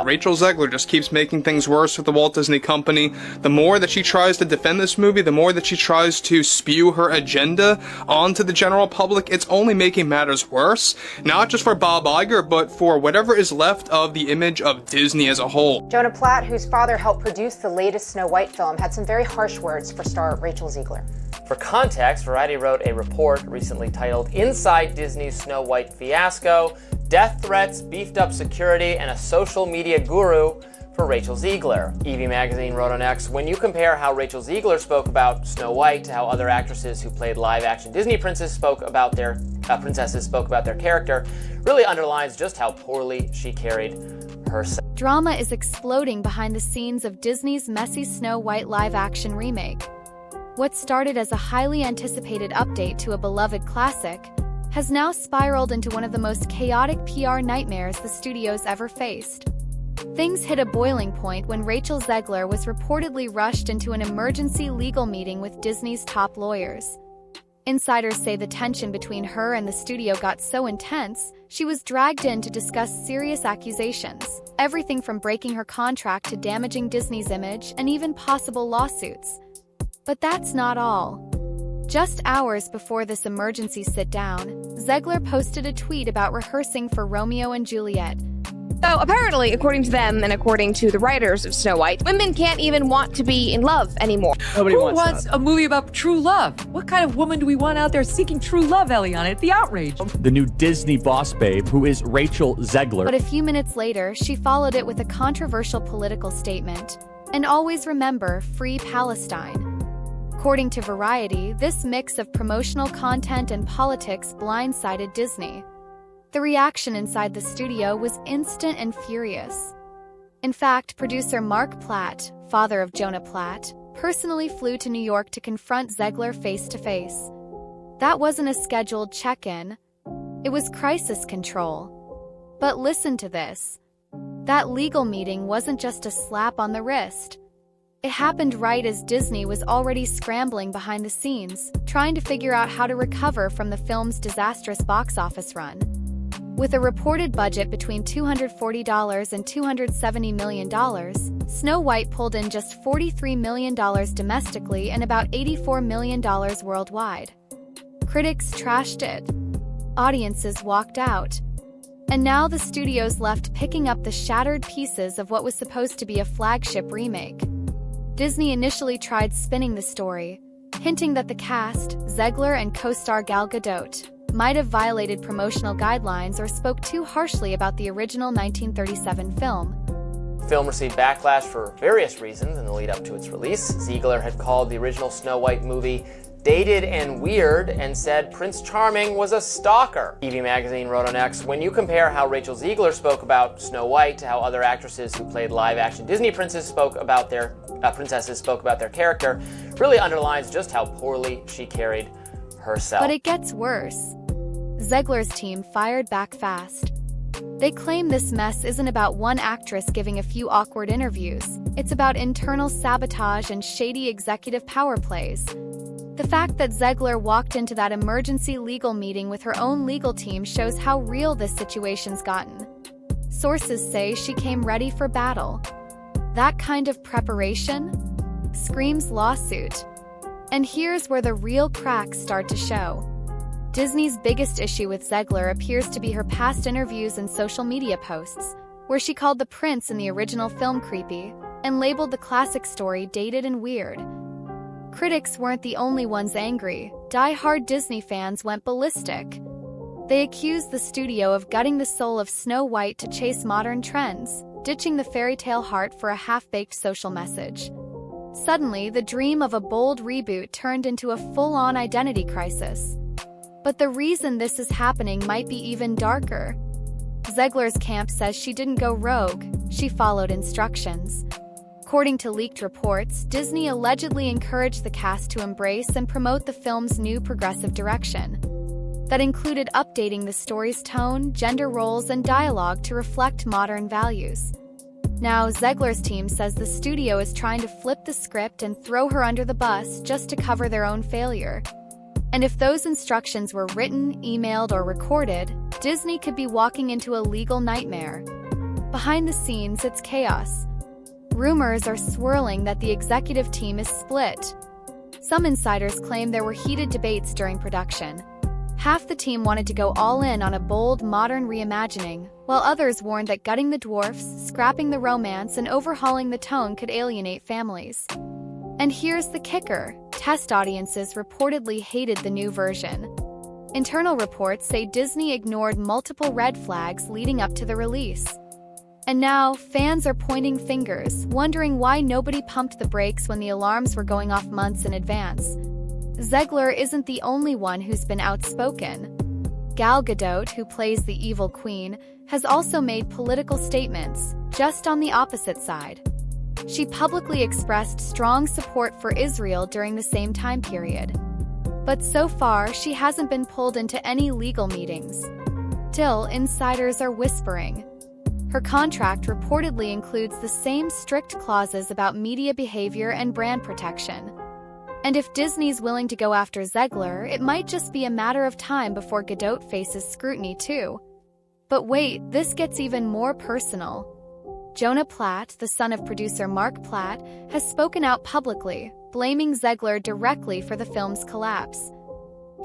Rachel Zegler just keeps making things worse with the Walt Disney Company. The more that she tries to defend this movie, the more that she tries to spew her agenda onto the general public, it's only making matters worse. Not just for Bob Iger, but for whatever is left of the image of Disney as a whole. Jonah Platt, whose father helped produce the latest Snow White film, had some very harsh words for star Rachel Zegler. For context, Variety wrote a report recently titled Inside Disney's Snow White Fiasco, Death Threats, Beefed Up Security, and a Social Media Guru for Rachel Zegler. Evie Magazine wrote on X, when you compare how Rachel Zegler spoke about Snow White to how other actresses who played live-action Disney princesses spoke about their character, really underlines just how poorly she carried herself. Drama is exploding behind the scenes of Disney's messy Snow White live-action remake. What started as a highly anticipated update to a beloved classic has now spiraled into one of the most chaotic PR nightmares the studio's ever faced. Things hit a boiling point when Rachel Zegler was reportedly rushed into an emergency legal meeting with Disney's top lawyers. Insiders say the tension between her and the studio got so intense, she was dragged in to discuss serious accusations, everything from breaking her contract to damaging Disney's image and even possible lawsuits. But that's not all. Just hours before this emergency sit-down, Zegler posted a tweet about rehearsing for Romeo and Juliet. So apparently, according to them and according to the writers of Snow White, women can't even want to be in love anymore. Nobody wants a movie about true love? What kind of woman do we want out there seeking true love, Eliana? It's the outrage. The new Disney boss babe, who is Rachel Zegler. But a few minutes later, she followed it with a controversial political statement. And always remember, free Palestine. According to Variety, this mix of promotional content and politics blindsided Disney. The reaction inside the studio was instant and furious. In fact, producer Mark Platt, father of Jonah Platt, personally flew to New York to confront Zegler face-to-face. That wasn't a scheduled check-in. It was crisis control. But listen to this. That legal meeting wasn't just a slap on the wrist. It happened right as Disney was already scrambling behind the scenes, trying to figure out how to recover from the film's disastrous box office run. With a reported budget between $240 and $270 million, Snow White pulled in just $43 million domestically and about $84 million worldwide. Critics trashed it. Audiences walked out. And now the studio's left picking up the shattered pieces of what was supposed to be a flagship remake. Disney initially tried spinning the story, hinting that the cast, Zegler and co-star Gal Gadot, might have violated promotional guidelines or spoke too harshly about the original 1937 film. The film received backlash for various reasons in the lead up to its release. Zegler had called the original Snow White movie dated and weird and said Prince Charming was a stalker. Evie Magazine wrote on X, when you compare how Rachel Zegler spoke about Snow White to how other actresses who played live-action Disney princesses spoke about their character, really underlines just how poorly she carried herself. But it gets worse. Zegler's team fired back fast. They claim this mess isn't about one actress giving a few awkward interviews. It's about internal sabotage and shady executive power plays. The fact that Zegler walked into that emergency legal meeting with her own legal team shows how real this situation's gotten. Sources say she came ready for battle. That kind of preparation screams lawsuit. And here's where the real cracks start to show. Disney's biggest issue with Zegler appears to be her past interviews and social media posts, where she called the prince in the original film creepy and labeled the classic story dated and weird. Critics weren't the only ones angry. Die-hard Disney fans went ballistic. They accused the studio of gutting the soul of Snow White to chase modern trends, ditching the fairy tale heart for a half-baked social message. Suddenly, the dream of a bold reboot turned into a full-on identity crisis. But the reason this is happening might be even darker. Zegler's camp says she didn't go rogue, she followed instructions. According to leaked reports, Disney allegedly encouraged the cast to embrace and promote the film's new progressive direction. That included updating the story's tone, gender roles, and dialogue to reflect modern values. Now, Zegler's team says the studio is trying to flip the script and throw her under the bus just to cover their own failure. And if those instructions were written, emailed, or recorded, Disney could be walking into a legal nightmare. Behind the scenes, it's chaos. Rumors are swirling that the executive team is split. Some insiders claim there were heated debates during production. Half the team wanted to go all in on a bold, modern reimagining, while others warned that gutting the dwarfs, scrapping the romance, and overhauling the tone could alienate families. And here's the kicker. Test audiences reportedly hated the new version. Internal reports say Disney ignored multiple red flags leading up to the release. And now, fans are pointing fingers, wondering why nobody pumped the brakes when the alarms were going off months in advance. Zegler isn't the only one who's been outspoken. Gal Gadot, who plays the evil queen, has also made political statements, just on the opposite side. She publicly expressed strong support for Israel during the same time period. But so far, she hasn't been pulled into any legal meetings. Still, insiders are whispering. Her contract reportedly includes the same strict clauses about media behavior and brand protection. And if Disney's willing to go after Zegler, it might just be a matter of time before Gadot faces scrutiny too. But wait, this gets even more personal. Jonah Platt, the son of producer Mark Platt, has spoken out publicly, blaming Zegler directly for the film's collapse.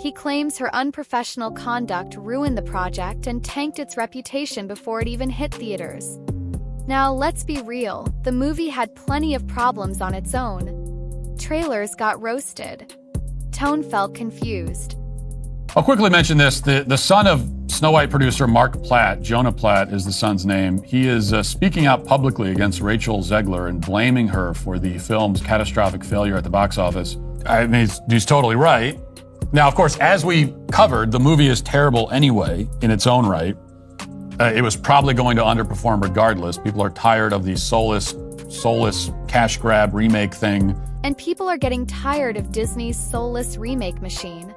He claims her unprofessional conduct ruined the project and tanked its reputation before it even hit theaters. Now, let's be real, the movie had plenty of problems on its own. Trailers got roasted. Tone felt confused. I'll quickly mention this. The son of Snow White producer Mark Platt, Jonah Platt is the son's name. He is speaking out publicly against Rachel Zegler and blaming her for the film's catastrophic failure at the box office. I mean, he's totally right. Now, of course, as we covered, the movie is terrible anyway in its own right. It was probably going to underperform regardless. People are tired of the soulless cash grab remake thing. And people are getting tired of Disney's soulless remake machine.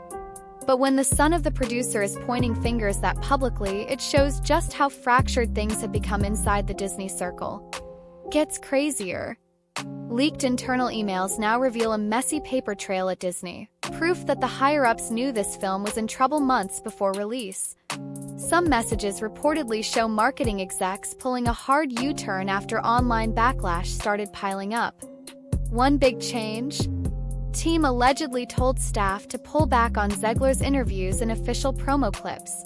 But when the son of the producer is pointing fingers that publicly, it shows just how fractured things have become inside the Disney circle. Gets crazier. Leaked internal emails now reveal a messy paper trail at Disney, proof that the higher-ups knew this film was in trouble months before release. Some messages reportedly show marketing execs pulling a hard U-turn after online backlash started piling up. One big change? Team allegedly told staff to pull back on Zegler's interviews and official promo clips.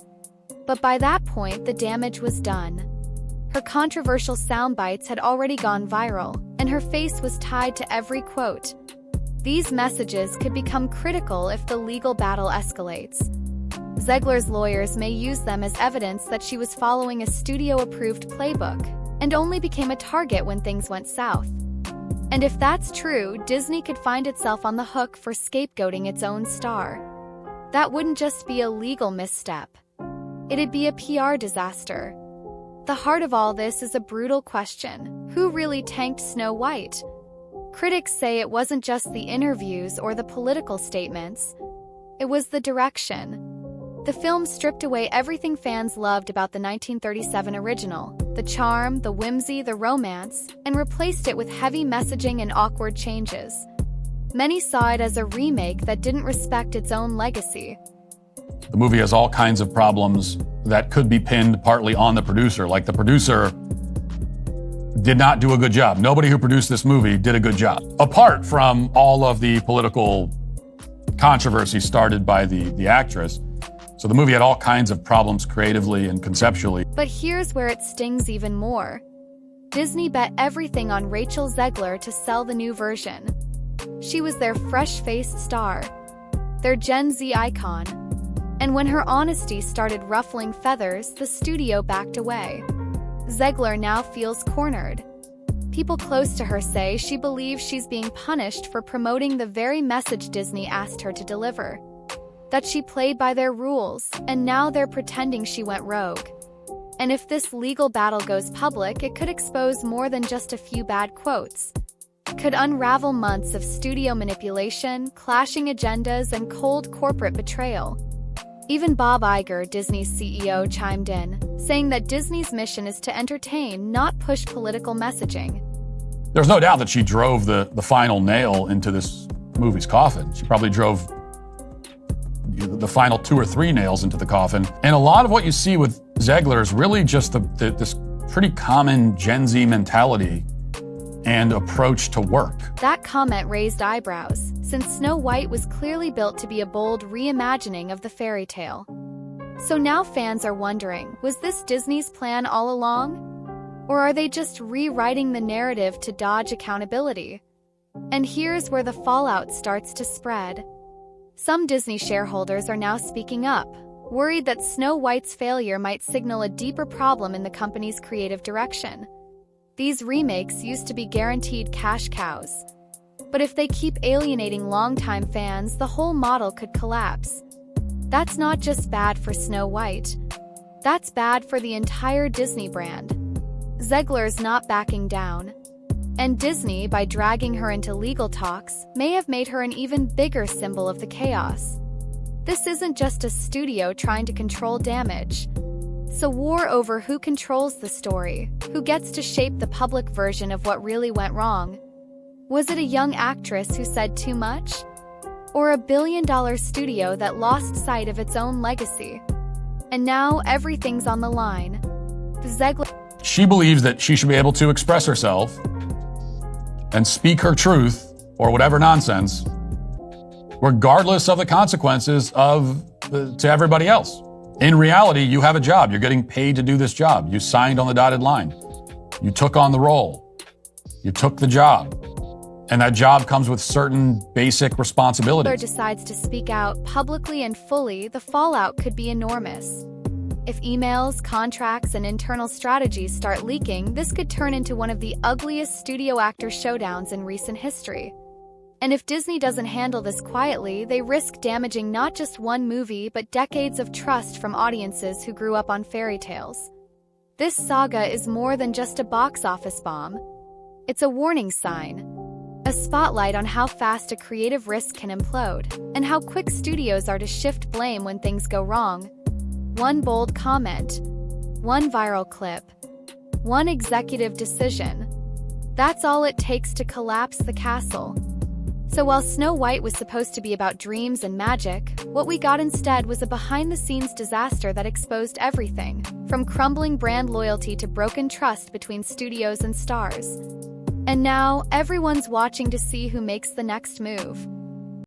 But by that point, the damage was done. Her controversial sound bites had already gone viral, and her face was tied to every quote. These messages could become critical if the legal battle escalates. Zegler's lawyers may use them as evidence that she was following a studio-approved playbook, and only became a target when things went south. And if that's true, Disney could find itself on the hook for scapegoating its own star. That wouldn't just be a legal misstep. It'd be a PR disaster. The heart of all this is a brutal question. Who really tanked Snow White? Critics say it wasn't just the interviews or the political statements. It was the direction. The film stripped away everything fans loved about the 1937 original, the charm, the whimsy, the romance, and replaced it with heavy messaging and awkward changes. Many saw it as a remake that didn't respect its own legacy. The movie has all kinds of problems that could be pinned partly on the producer. Like, the producer did not do a good job. Nobody who produced this movie did a good job. Apart from all of the political controversy started by the actress. So the movie had all kinds of problems creatively and conceptually. But here's where it stings even more. Disney bet everything on Rachel Zegler to sell the new version. She was their fresh-faced star, their Gen Z icon. And when her honesty started ruffling feathers, the studio backed away. Zegler now feels cornered. People close to her say she believes she's being punished for promoting the very message Disney asked her to deliver. That she played by their rules, and now they're pretending she went rogue. And if this legal battle goes public, it could expose more than just a few bad quotes. It could unravel months of studio manipulation, clashing agendas, and cold corporate betrayal. Even Bob Iger, Disney's CEO, chimed in, saying that Disney's mission is to entertain, not push political messaging. There's no doubt that she drove the final nail into this movie's coffin. She probably drove the final 2 or 3 nails into the coffin. And a lot of what you see with Zegler is really just this pretty common Gen Z mentality and approach to work. That comment raised eyebrows, since Snow White was clearly built to be a bold reimagining of the fairy tale. So now fans are wondering, was this Disney's plan all along? Or are they just rewriting the narrative to dodge accountability? And here's where the fallout starts to spread. Some Disney shareholders are now speaking up, worried that Snow White's failure might signal a deeper problem in the company's creative direction. These remakes used to be guaranteed cash cows. But if they keep alienating longtime fans, the whole model could collapse. That's not just bad for Snow White. That's bad for the entire Disney brand. Zegler's not backing down. And Disney, by dragging her into legal talks, may have made her an even bigger symbol of the chaos. This isn't just a studio trying to control damage. It's a war over who controls the story, who gets to shape the public version of what really went wrong. Was it a young actress who said too much? Or a billion-dollar studio that lost sight of its own legacy? And now everything's on the line. She believes that she should be able to express herself and speak her truth, or whatever nonsense, regardless of the consequences to everybody else. In reality, you have a job. You're getting paid to do this job. You signed on the dotted line. You took on the role. You took the job. And that job comes with certain basic responsibilities. Zegler decides to speak out publicly and fully, the fallout could be enormous. If emails, contracts, and internal strategies start leaking, this could turn into one of the ugliest studio actor showdowns in recent history. And if Disney doesn't handle this quietly, they risk damaging not just one movie, but decades of trust from audiences who grew up on fairy tales. This saga is more than just a box office bomb. It's a warning sign, a spotlight on how fast a creative risk can implode, and how quick studios are to shift blame when things go wrong. One bold comment, one viral clip, one executive decision. That's all it takes to collapse the castle. So while Snow White was supposed to be about dreams and magic, what we got instead was a behind-the-scenes disaster that exposed everything, from crumbling brand loyalty to broken trust between studios and stars. And now, everyone's watching to see who makes the next move.